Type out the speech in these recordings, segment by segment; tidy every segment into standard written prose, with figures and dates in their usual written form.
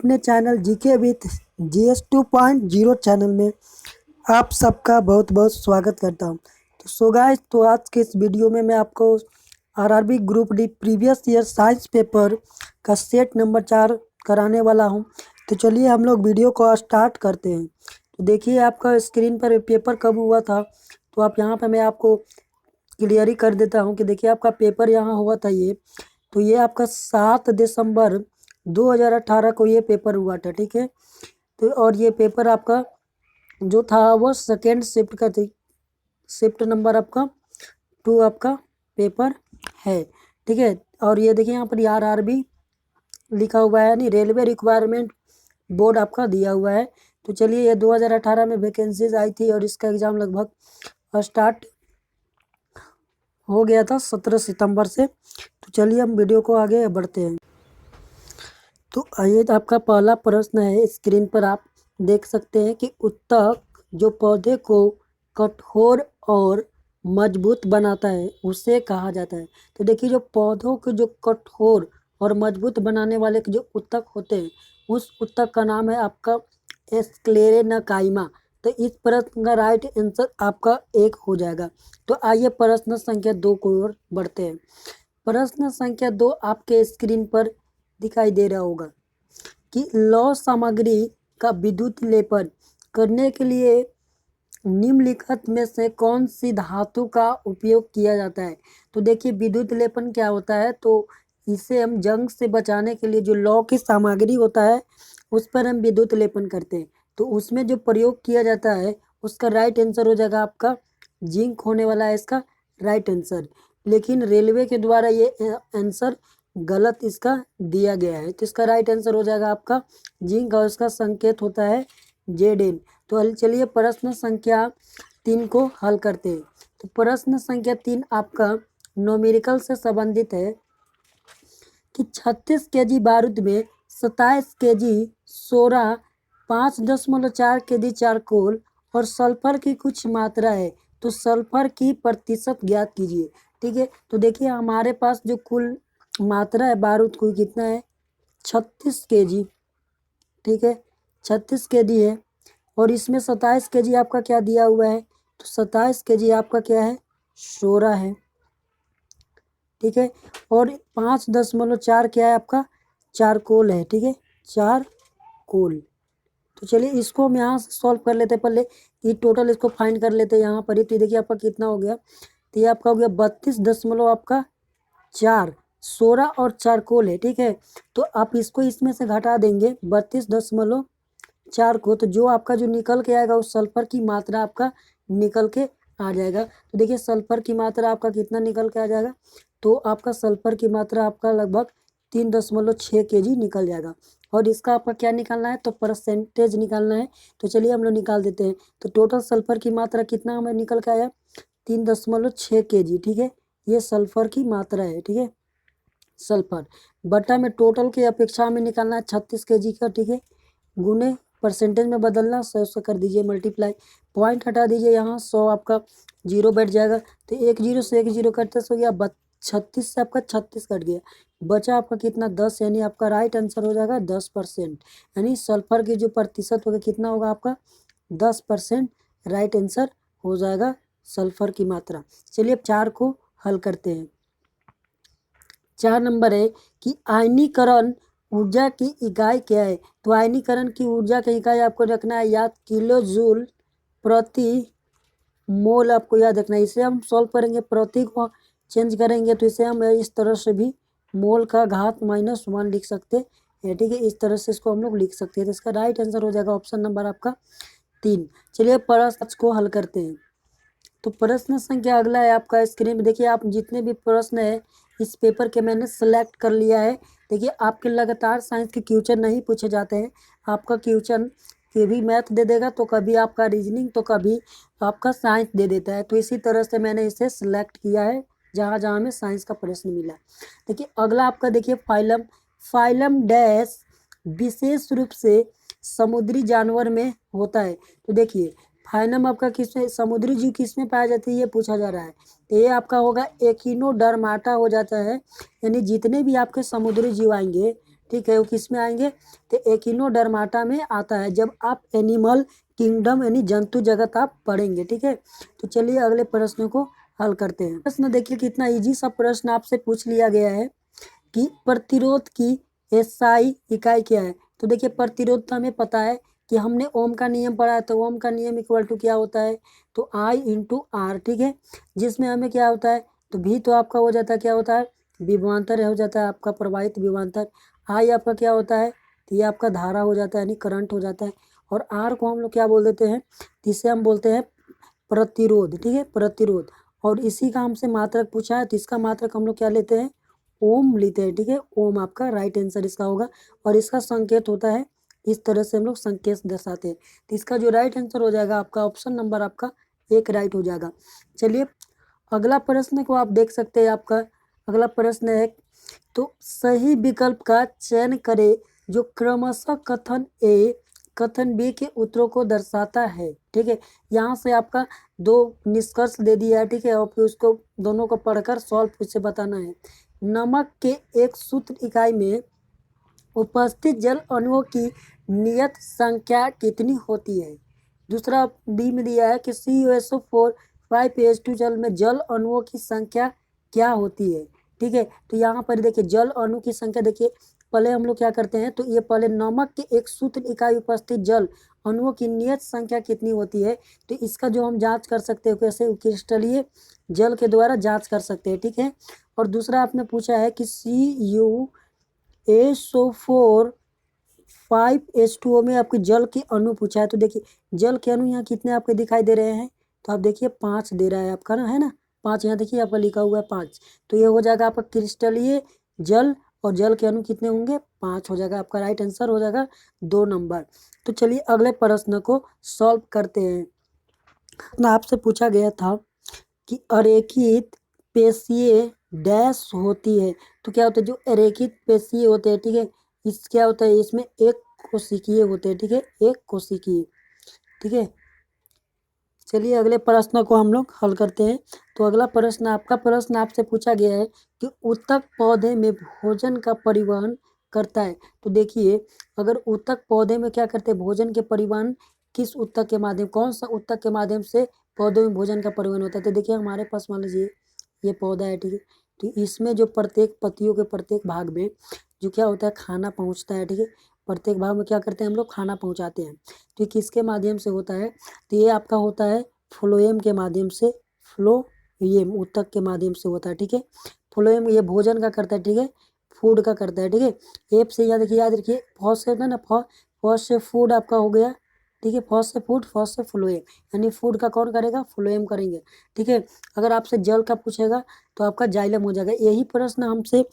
अपने channel GK with GS 2.0 channel में आप सबका बहुत बहुत स्वागत करता हूं। तो गाइस, तो आज के इस वीडियो में मैं आपको RRB group D previous year science paper का सेट नंबर 4 कराने वाला हूं। तो चलिए हम लोग वीडियो को स्टार्ट करते हैं। तो देखिए आपका स्क्रीन पर पेपर कब हुआ था, तो आप यहाँ पर मैं आपको क्लियर ही कर देता हूँ कि देखिए आपका पेपर यहाँ हुआ था तो ये आपका 7 दिसंबर 2018 को ये पेपर हुआ था, ठीक है। तो और ये पेपर आपका जो था वो सेकेंड शिफ्ट का थी, शिफ्ट नंबर आपका 2 आपका पेपर है, ठीक है। और ये देखिए यहाँ पर आरआरबी लिखा हुआ है, यानी रेलवे रिक्वायरमेंट बोर्ड आपका दिया हुआ है। तो चलिए, ये 2018 में वैकेंसीज आई थी और इसका एग्ज़ाम लगभग स्टार्ट हो गया था 17 सितंबर से। तो चलिए हम वीडियो को आगे बढ़ते हैं। तो आइए, तो आपका पहला प्रश्न है, स्क्रीन पर आप देख सकते हैं कि उत्तक जो पौधे को कठोर और मजबूत बनाता है उसे कहा जाता है। तो देखिए, जो पौधों के जो कठोर और मजबूत बनाने वाले के जो उत्तक होते हैं उस उत्तक का नाम है आपका स्क्लेरेनकाइमा। तो इस प्रश्न का राइट आंसर आपका 1 हो जाएगा। तो आइए प्रश्न संख्या 2 को ओर बढ़ते हैं। प्रश्न संख्या 2 आपके स्क्रीन पर दिखाई दे रहा होगा कि लौह सामग्री का विद्युत लेपन करने के लिए निम्नलिखित में से कौन सी धातु का उपयोग किया जाता है। तो देखिए, विद्युत लेपन क्या होता है, तो इसे हम जंग से बचाने के लिए जो लौह की सामग्री होता है उस पर हम विद्युत लेपन करते हैं। तो उसमें जो प्रयोग किया जाता है उसका राइट आंसर हो जाएगा आपका जिंक होने वाला है इसका राइट आंसर। लेकिन रेलवे के द्वारा ये आंसर गलत इसका दिया गया है। तो इसका राइट आंसर हो जाएगा आपका जिंक और इसका संकेत होता है Zn। तो चलिए प्रश्न संख्या 3 को हल करते हैं। तो प्रश्न संख्या 3 आपका न्यूमेरिकल से संबंधित है कि 36 केजी बारूद में 27 केजी सोरा 5.4 केजी चारकोल और सल्फर की कुछ मात्रा है। तो सल्फर की प्रतिशत ज्ञात कीजिए, ठीक है। तो देखिए हमारे पास जो कुल मात्रा है बारूद की कितना है, 36 केजी, ठीक है, 36 केजी है। और इसमें 27 केजी आपका क्या दिया हुआ है, तो 27 केजी आपका क्या है, सोरा है, ठीक है। और 5.4 क्या है आपका चारकोल है, ठीक है, चारकोल। तो चलिए इसको हम यहाँ से सॉल्व कर लेते हैं पहले कि टोटल इसको फाइंड कर लेते हैं यहाँ पर ही। तो देखिए आपका कितना हो गया, तो ये आपका हो गया 32.4 सोरा और चारकोल है, ठीक है। तो आप इसको इसमें से घटा देंगे 32.4 को, तो जो आपका जो निकल के आएगा उस सल्फर की मात्रा आपका निकल के आ जाएगा। तो देखिए सल्फर की मात्रा आपका कितना निकल के आ जाएगा, तो आपका सल्फर की मात्रा आपका लगभग 3.6 केजी निकल जाएगा। और इसका आपका क्या निकालना है, तो परसेंटेज निकालना है। तो चलिए हम लोग निकाल देते हैं। तो टोटल सल्फर की मात्रा कितना हमें निकल के आया, 3.6 केजी, ठीक है। ये सल्फर की मात्रा है, ठीक है। सल्फर बटा में टोटल की अपेक्षा में निकालना है 36 केजी का, ठीक है। गुने परसेंटेज में बदलना, 100 से कर दीजिए मल्टीप्लाई, पॉइंट हटा दीजिए यहाँ, 100 आपका जीरो बैठ जाएगा। तो 1 जीरो से 1 जीरो कटते हो गया 36 से आपका 36 कट गया, बचा आपका कितना 10, यानी आपका राइट आंसर हो जाएगा 10%। यानी सल्फर की जो प्रतिशत होगा कितना होगा आपका 10%, राइट आंसर हो जाएगा सल्फर की मात्रा। चलिए अब 4 को हल करते हैं। 4 नंबर है कि आयनीकरण ऊर्जा की इकाई क्या है। तो आयनीकरण की ऊर्जा की इकाई आपको रखना है याद, किलो जूल प्रति मोल आपको याद रखना है। इसे हम सॉल्व करेंगे, प्रति को चेंज करेंगे तो इसे हम इस तरह से भी मोल का घात -1 लिख सकते हैं, ठीक है। इस तरह से इसको हम लोग लिख सकते हैं। तो इसका राइट आंसर हो जाएगा ऑप्शन नंबर आपका 3। चलिए प्रश्न को हल करते हैं। तो प्रश्न संख्या अगला है आपका स्क्रीन में देखिए, आप जितने भी प्रश्न है इस पेपर के मैंने सेलेक्ट कर लिया है। देखिए आपके लगातार साइंस के क्वेश्चन नहीं पूछे जाते हैं, आपका क्वेश्चन कभी मैथ दे देगा, तो कभी आपका रीजनिंग, तो कभी आपका साइंस दे देता है। तो इसी तरह से मैंने इसे सिलेक्ट किया है जहाँ जहाँ हमें साइंस का प्रश्न मिला। देखिए अगला आपका देखिए फाइलम, फाइलम डैश विशेष रूप से समुद्री जानवर में होता है। तो देखिए फाइलम आपका किसमें, समुद्री जीव किसमें पाया जाती है ये पूछा जा रहा है। तो ये आपका होगा एकिनोडर्माटा हो जाता है, यानी जितने भी आपके समुद्री जीव आएंगे ठीक है, वो किस में आएंगे, तो एकिनोडर्माटा में आता है जब आप एनिमल किंगडम यानी जंतु जगत आप पढ़ेंगे। ठीक है, तो चलिए अगले प्रश्न को हल करते हैं। प्रश्न देखिए कितना इजी सा प्रश्न आपसे पूछ लिया गया है कि प्रतिरोध की एसआई इकाई क्या है। तो देखिए प्रतिरोध तो हमें पता है कि हमने ओम का नियम पढ़ा है, तो ओम का नियम इक्वल टू क्या होता है, तो आई इंटू आर। ठीक है, जिसमें हमें क्या होता है, तो भी तो आपका हो जाता है, क्या होता है, विभवांतर हो जाता है आपका प्रवाहित विभवांतर। आई आपका क्या होता है, तो ये आपका धारा हो जाता है यानी करंट हो जाता है। और आर को हम लोग क्या बोल देते हैं, तो इसे हम बोलते हैं प्रतिरोध। ठीक है, प्रतिरोध। और इसी का हमसे मात्रक पूछा है, तो इसका मात्रक हम लोग क्या लेते हैं, ओम लेते हैं। ठीक है, ओम आपका राइट आंसर इसका होगा। और इसका संकेत होता है इस तरह से हम लोग संकेत दर्शाते हैं। तो इसका जो राइट आंसर हो जाएगा आपका ऑप्शन नंबर आपका 1 राइट हो जाएगा। चलिए अगला प्रश्न को आप देख सकते हैं। आपका अगला प्रश्न है, तो सही विकल्प का चयन करें जो क्रमशः कथन ए कथन बी के उत्तरों को दर्शाता है। ठीक है, यहाँ से आपका 2 निष्कर्ष दे दिया है। ठीक है, और फिर उसको दोनों को पढ़कर सॉल्व से बताना है। नमक के एक सूत्र इकाई में उपस्थित जल अणुओं की नियत संख्या कितनी होती है। दूसरा बी में दिया है कि CuSO4 5H2 जल में जल अणुओं की संख्या क्या होती है। ठीक है, तो यहाँ पर देखिए जल अणु की संख्या, देखिए पहले हम लोग क्या करते हैं, तो ये पहले नमक के एक सूत्र इकाई उपस्थित जल अणुओं की नियत संख्या कितनी होती है, तो इसका जो हम जांच कर सकते हैं कैसे, क्रिस्टलीय जल के द्वारा जांच कर सकते हैं। ठीक है, और दूसरा आपने पूछा है कि CuSO4 5H2O में आपके जल के अणु पूछा है। तो देखिए जल के अणु यहाँ कितने आपके दिखाई दे रहे हैं, तो आप देखिए 5 दे रहा है आपका ना, है ना, 5 यहाँ देखिए आपका लिखा हुआ है 5। तो ये हो जाएगा आपका क्रिस्टलीय जल, और जल के अणु कितने होंगे, 5 हो जाएगा। आपका राइट आंसर हो जाएगा 2 नंबर। तो चलिए अगले प्रश्न को सॉल्व करते हैं। ना आपसे पूछा गया था कि अरेखित पेशीय डैश होती है। तो क्या होता है, जो अरेखित पेशीय होते हैं, ठीक है, इस क्या होता है, इसमें एक कोशिकीय होते हैं। ठीक है, एक कोशिकीय। ठीक है, चलिए अगले प्रश्न को हम लोग हल करते हैं। तो अगला प्रश्न आपसे पूछा गया है कि उत्तक पौधे में भोजन का परिवहन करता है। तो देखिए अगर उत्तक पौधे में क्या करते हैं, भोजन के परिवहन किस उत्तक के माध्यम, कौन सा उत्तक के माध्यम से पौधे में भोजन का परिवहन होता है। तो देखिए हमारे पास मान लीजिए ये पौधा है। ठीक है, तो इसमें जो प्रत्येक पत्तियों के प्रत्येक भाग में जो क्या होता है, खाना पहुँचता है। ठीक है, प्रत्येक भाग में क्या करते हैं हम लोग, खाना पहुँचाते हैं। तो ये किसके माध्यम से होता है, तो ये आपका होता है फ्लोएम के माध्यम से, फ्लोएम उत्तक के माध्यम से होता है। ठीक है, फ्लोएम ये भोजन का करता है। ठीक है, फूड का करता है। ठीक है, एप से याद रखिए, फर्स्ट से होता है ना, फर्स्ट से फूड आपका हो गया। ठीक है, फर्स्ट से फूड, फर्स्ट से फ्लोएम, यानी फूड का कौन करेगा, फ्लोएम करेंगे। ठीक है, अगर आपसे जल का पूछेगा तो आपका जाइलम हो जाएगा। यही प्रश्न हमसे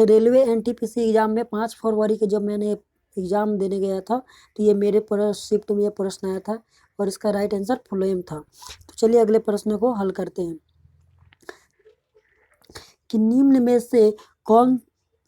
रेलवे NTPC एग्जाम में 5 फरवरी के जब मैंने एग्जाम देने गया था, तो ये मेरे शिफ्ट में ये प्रश्न आया था, और इसका राइट आंसर फ्लोएम था। तो चलिए अगले प्रश्न को हल करते हैं कि निम्न में से कौन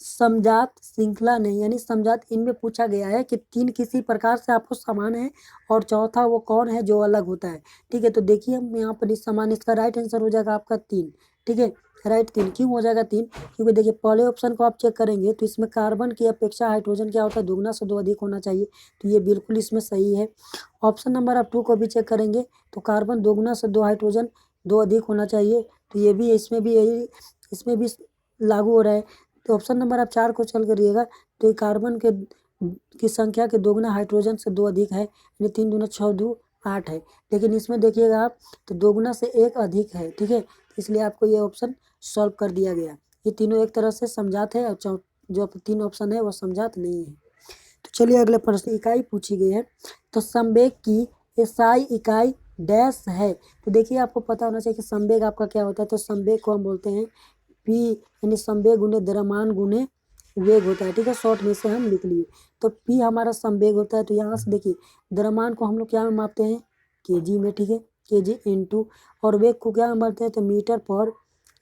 समजात श्रृंखला नहीं, यानी समजात इनमें पूछा गया है कि 3 किसी प्रकार से आपको समान है, और चौथा वो कौन है जो अलग होता है। ठीक है, तो देखिए हम यहाँ पर इस समान, इसका राइट आंसर हो जाएगा आपका 3। ठीक है, राइट 3 क्यों हो जाएगा 3, क्योंकि देखिए पहले ऑप्शन को आप चेक करेंगे तो इसमें कार्बन की अपेक्षा हाइड्रोजन क्या होता है, दुगना से 2 अधिक होना चाहिए। तो ये बिल्कुल इसमें सही है। ऑप्शन नंबर आप 2 को भी चेक करेंगे तो कार्बन दोगुना से 2 हाइड्रोजन 2 अधिक होना चाहिए। तो ये भी इसमें भी यही इसमें भी लागू हो रहा है। तो ऑप्शन नंबर आप 4 को चल करिएगा तो ये कार्बन के की संख्या के दोगुना हाइड्रोजन से 2 अधिक है, यानी 3 दूना 6 2 8 है। लेकिन इसमें देखिएगा आप तो दोगुना से 1 अधिक है। ठीक है, इसलिए आपको ये ऑप्शन सॉल्व कर दिया गया। ये तीनों एक तरह से समझात है, और जो 3 ऑप्शन है वो समझात नहीं है। तो चलिए अगले प्रश्न, इकाई पूछी गई है, तो संवेग की एसआई इकाई डैश है। तो देखिए आपको पता होना चाहिए कि संवेग आपका क्या होता है, तो संवेग को हम बोलते हैं P, यानी संवेग गुने द्रव्यमान गुने वेग होता है। ठीक है, शॉर्ट में से हम लिख लिए, तो P हमारा संवेग होता है। तो यहाँ से देखिए द्रव्यमान को हम लोग क्या में मापते हैं, kg में। ठीक है, kg इंटू, और वेग को क्या में मापते हैं, तो मीटर पर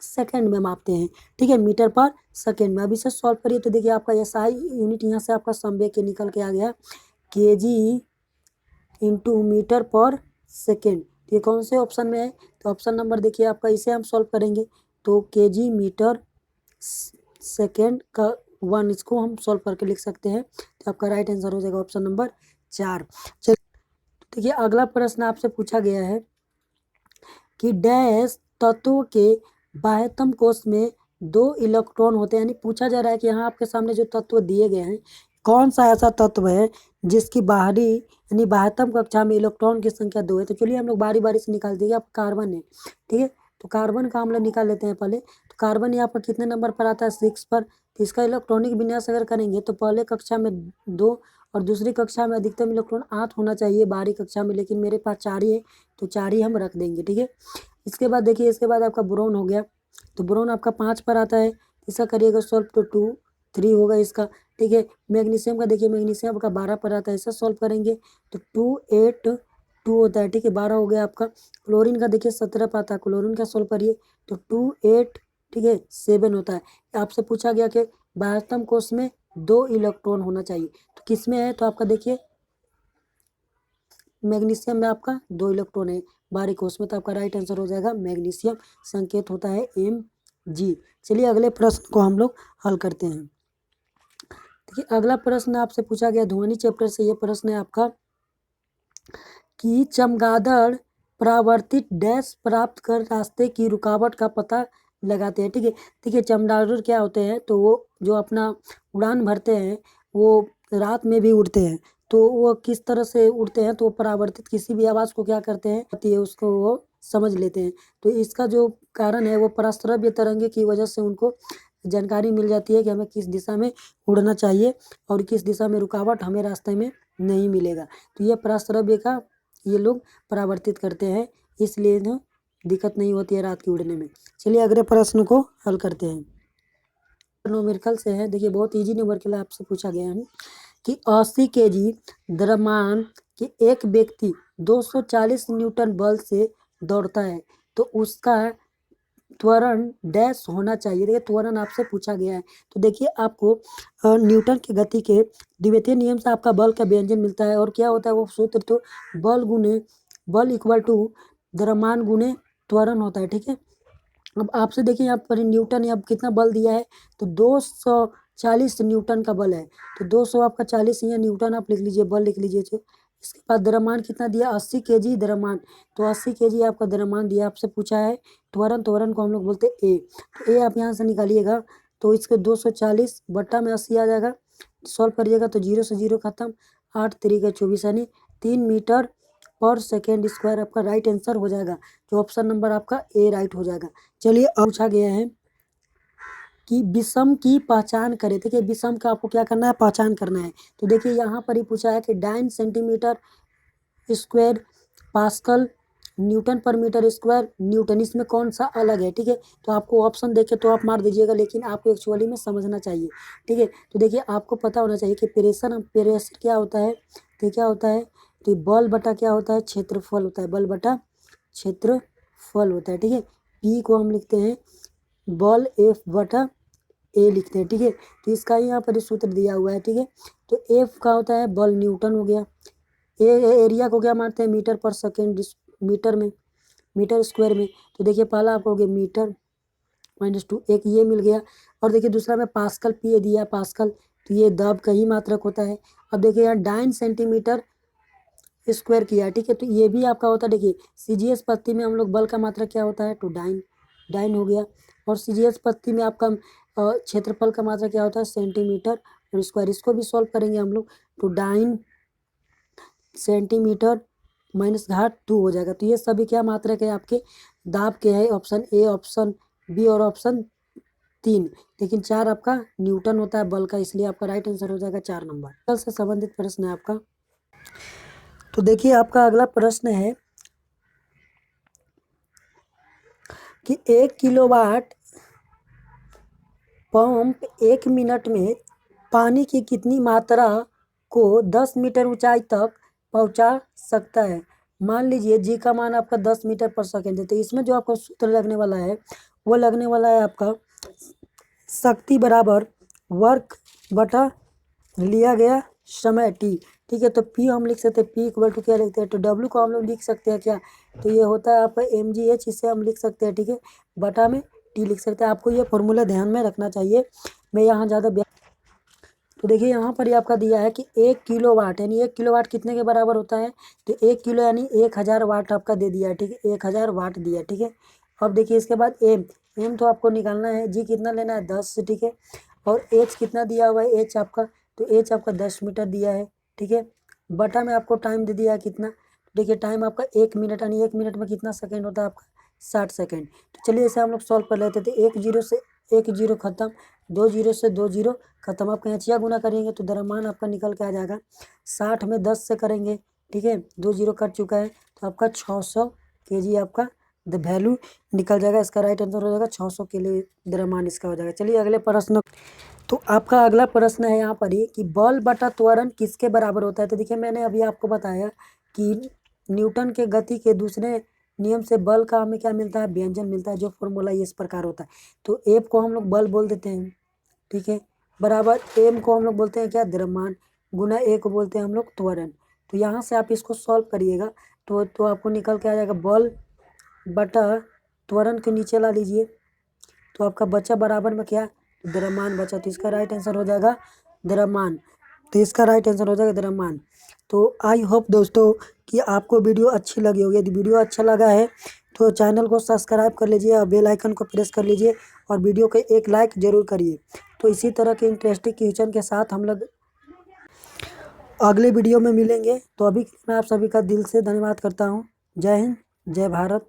सेकंड में मापते हैं। ठीक है, मीटर पर सेकंड में। अब इसे सॉल्व करिए तो देखिए आपका एसआई यूनिट यहाँ से आपका संवेग के निकल के आ गया, kg इंटू मीटर पर सेकेंड। ये कौन से ऑप्शन में है, तो ऑप्शन नंबर देखिए आपका, इसे हम सॉल्व करेंगे तो kg मीटर सेकेंड का 1 इसको हम सॉल्व करके लिख सकते हैं। तो आपका राइट आंसर हो जाएगा ऑप्शन नंबर 4। चलिए देखिए अगला प्रश्न आपसे पूछा गया है कि डैश तत्व के बाह्यतम कोश में 2 इलेक्ट्रॉन होते हैं। यानी पूछा जा रहा है कि यहाँ आपके सामने जो तत्व दिए गए हैं कौन सा ऐसा तत्व है जिसकी बाहरी यानी बाह्यतम कक्षा में इलेक्ट्रॉन की संख्या 2 है। तो चलिए हम लोग बारी बारी से निकाल देंगे। आप कार्बन है, ठीक है, तो कार्बन का हम लोग निकाल लेते हैं पहले। तो कार्बन यहाँ पर कितने नंबर पर आता है 6 पर। तो इसका इलेक्ट्रॉनिक विन्यास अगर करेंगे तो पहले कक्षा में 2 और दूसरी कक्षा में अधिकतम इलेक्ट्रॉन 8 होना चाहिए बाहरी कक्षा में, लेकिन मेरे पास 4 ही है तो 4 ही हम रख देंगे, ठीक है। इसके बाद देखिए इसके बाद आपका बोरोन हो गया। तो बोरोन आपका 5 पर आता है, इसका करिएगा सॉल्व तो 2 3 होगा इसका, ठीक है। मैग्नीशियम का देखिए मैग्नीशियम आपका 12 पर आता है, इसका सॉल्व करेंगे तो 2 8 2 होता है, ठीक है, 12 हो गया आपका। क्लोरीन का देखिए 17 पर आता है, क्लोरीन का सॉल्व करिए तो 2 8 ठीक है 7 होता है। आपसे पूछा गया कि बाह्यतम कोश में 2 इलेक्ट्रॉन होना चाहिए, तो किस में है, तो आपका देखिए मैग्नीशियम में आपका 2 इलेक्ट्रॉन है बाहरी कोश में, तो आपका राइट आंसर हो जाएगा मैग्नीशियम। संकेत होता है Mg। चलिए अगले प्रश्न को हम लोग हल करते हैं। देखिए अगला प्रश्न आपसे पूछा गया ध्वनि चैप्टर से, ये प्रश्न है आपका कि चमगादड़ परावर्तित डैश प्राप्त कर रास्ते की रुकावट का पता लगाते हैं, ठीक है। देखिए चमगादड़ क्या होते हैं, तो वो जो अपना उड़ान भरते हैं वो रात में भी उड़ते हैं। तो वो किस तरह से उड़ते हैं, तो वो परावर्तित किसी भी आवाज़ को क्या करते हैं, आती है उसको वो समझ लेते हैं। तो इसका जो कारण है वो पराश्रव्य तरंगे की वजह से उनको जानकारी मिल जाती है कि हमें किस दिशा में उड़ना चाहिए और किस दिशा में रुकावट हमें रास्ते में नहीं मिलेगा। तो ये पराश्रव्य का ये लोग परावर्तित करते हैं, इसलिए इन्हें दिक्कत नहीं होती है रात के उड़ने में। चलिए अगले प्रश्न को हल करते हैं। न्यूमेरिकल से है, देखिए बहुत इजी न्यूमेरिकल आपसे पूछा गया है कि 80 केजी द्रव्यमान के एक व्यक्ति 240 न्यूटन बल से दौड़ता है, तो उसका त्वरण डैश होना चाहिए। देखिए त्वरण आपसे पूछा गया है, तो देखिए आपको न्यूटन की गति के द्वितीय नियम से आपका बल का व्यंजन मिलता है, और क्या होता है वो सूत्र, तो बल इक्वल टू द्रव्यमान गुणे त्वरण होता है, ठीक है। अब आपसे देखिए यहाँ पर न्यूटन यहाँ कितना बल दिया है, तो 240 न्यूटन का बल है, तो 200 आपका 40 यहाँ न्यूटन आप लिख लीजिए, बल लिख लीजिए। इसके बाद द्रव्यमान कितना दिया 80 केजी द्रव्यमान, तो 80 केजी आपका द्रव्यमान दिया। आपसे पूछा है त्वरण, त्वरण को हम लोग बोलते हैं ए, तो ए आप यहाँ से निकालिएगा तो इसके 240 बट्टा में 80 आ जाएगा, सॉल्व करिएगा तो 0 से 0 खत्म, 8 3 का 24 यानी 3 मीटर पर सेकेंड स्क्वायर आपका राइट आंसर हो जाएगा, जो ऑप्शन नंबर आपका ए राइट हो जाएगा। चलिए अब पूछा गया है कि विषम की पहचान करें। देखिए विषम का आपको क्या करना है, पहचान करना है। तो देखिए यहाँ पर ही पूछा है कि 9 सेंटीमीटर स्क्वायर पास्कल न्यूटन पर मीटर स्क्वायर न्यूटन, इसमें कौन सा अलग है, ठीक है। तो आपको ऑप्शन देखे तो आप मार दीजिएगा, लेकिन आपको एक्चुअली में समझना चाहिए, ठीक है। तो देखिए आपको पता होना चाहिए कि प्रेशर क्या होता है, तो क्या होता है, तो बल बटा क्या होता है, क्षेत्रफल होता है, बल बटा क्षेत्रफल होता है, ठीक है। पी को हम लिखते हैं बल एफ बटा ए लिखते हैं, ठीक है। तो इसका यहाँ पर सूत्र दिया हुआ है, ठीक है। तो एफ का होता है बल न्यूटन हो गया, एरिया को क्या मानते हैं मीटर पर सेकेंड मीटर में, मीटर स्क्वायर में। तो देखिए पहला आपको हो गया मीटर -2, एक ये मिल गया, और देखिए दूसरा में पास्कल पी दिया पास्कल, तो ये दब का ही मात्रक होता है। अब देखिए यहाँ 9 सेंटीमीटर स्क्वायर किया, ठीक है, तो ये भी आपका होता है। देखिए CGS पत्ती में हम लोग बल का मात्रक क्या होता है, तो डाइन हो गया, और CGS पत्ती में आपका क्षेत्रफल का मात्रा क्या होता है, सेंटीमीटर और स्क्वायर। इसको भी सॉल्व करेंगे हम लोग, तो 9 सेंटीमीटर -2 हो जाएगा। तो ये सभी क्या मात्रक है आपके दाब के है, ऑप्शन ए, ऑप्शन बी और ऑप्शन 3, लेकिन 4 आपका न्यूटन होता है बल का, इसलिए आपका राइट आंसर हो जाएगा 4 नंबर। बल से संबंधित प्रश्न है आपका। तो देखिए आपका अगला प्रश्न है कि 1 किलोवाट पंप 1 मिनट में पानी की कितनी मात्रा को 10 मीटर ऊंचाई तक पहुंचा सकता है। मान लीजिए जी का मान आपका 10 मीटर पर सेकेंड है, तो इसमें जो आपका सूत्र लगने वाला है वो लगने वाला है आपका शक्ति बराबर वर्क बटा लिया गया समय टी, ठीक है। तो पी हम लिख सकते हैं, पी इक्वल टू क्या लिखते हैं, तो डब्ल्यू को हम लोग लिख सकते हैं क्या, तो ये होता है आपका mgh, इसे हम लिख सकते हैं, ठीक है, बटा में टी लिख सकते हैं। आपको ये फॉर्मूला ध्यान में रखना चाहिए, मैं यहाँ ज़्यादा तो देखिए यहाँ पर ये आपका दिया है कि 1 किलोवाट, यानी 1 किलोवाट कितने के बराबर होता है, तो 1 किलो यानी 1000 वाट आपका दे दिया है, ठीक है, 1000 वाट दिया है, ठीक है। अब देखिए इसके बाद एम तो आपको निकालना है, जी कितना लेना है 10, ठीक है। और एच कितना दिया हुआ है, एच आपका, तो एच आपका 10 मीटर दिया है, ठीक है। बटा में आपको टाइम दे दिया है कितना, देखिए टाइम आपका 1 मिनट, यानी 1 मिनट में कितना सेकेंड होता है आपका 60 सेकेंड। तो चलिए इसे हम लोग सॉल्व कर लेते थे। 1 जीरो से 1 जीरो खत्म, 2 जीरो से 2 जीरो खत्म, आप कैंचिया गुना करेंगे तो द्रव्यमान आपका निकल के आ जाएगा। 60 में 10 से करेंगे, ठीक है, 2 जीरो कट चुका है, तो आपका 600 केजी आपका द वैल्यू निकल जाएगा। इसका राइट आंसर हो जाएगा 600 के लिए द्रव्यमान इसका हो जाएगा। चलिए अगले प्रश्न। तो आपका अगला प्रश्न है यहाँ पर ये कि बल बटा त्वरण किसके बराबर होता है। तो देखिए मैंने अभी आपको बताया कि न्यूटन के गति के दूसरे नियम से बल का हमें क्या मिलता है, व्यंजन मिलता है, जो फॉर्मूला इस प्रकार होता है। तो एफ को हम लोग बल बोल देते हैं, ठीक है, बराबर एम को हम लोग बोलते हैं क्या, द्रव्यमान, गुना ए को बोलते हैं हम लोग त्वरण। तो यहाँ से आप इसको सॉल्व करिएगा तो आपको निकल के आ जाएगा बल बटा त्वरण के नीचे ला लीजिए, तो आपका बचा बराबर में क्या, द्रव्यमान बचा, तो इसका राइट आंसर हो जाएगा द्रव्यमान। तो इसका राइट आंसर हो जाएगा द्रव्यमान। तो आई होप दोस्तों कि आपको वीडियो अच्छी लगी होगी। यदि वीडियो अच्छा लगा है तो चैनल को सब्सक्राइब कर लीजिए और बेल आइकन को प्रेस कर लीजिए और वीडियो को एक लाइक ज़रूर करिए। तो इसी तरह के इंटरेस्टिंग क्वेश्चन के साथ हम लोग अगले वीडियो में मिलेंगे। तो अभी मैं आप सभी का दिल से धन्यवाद करता हूँ। जय हिंद, जय भारत।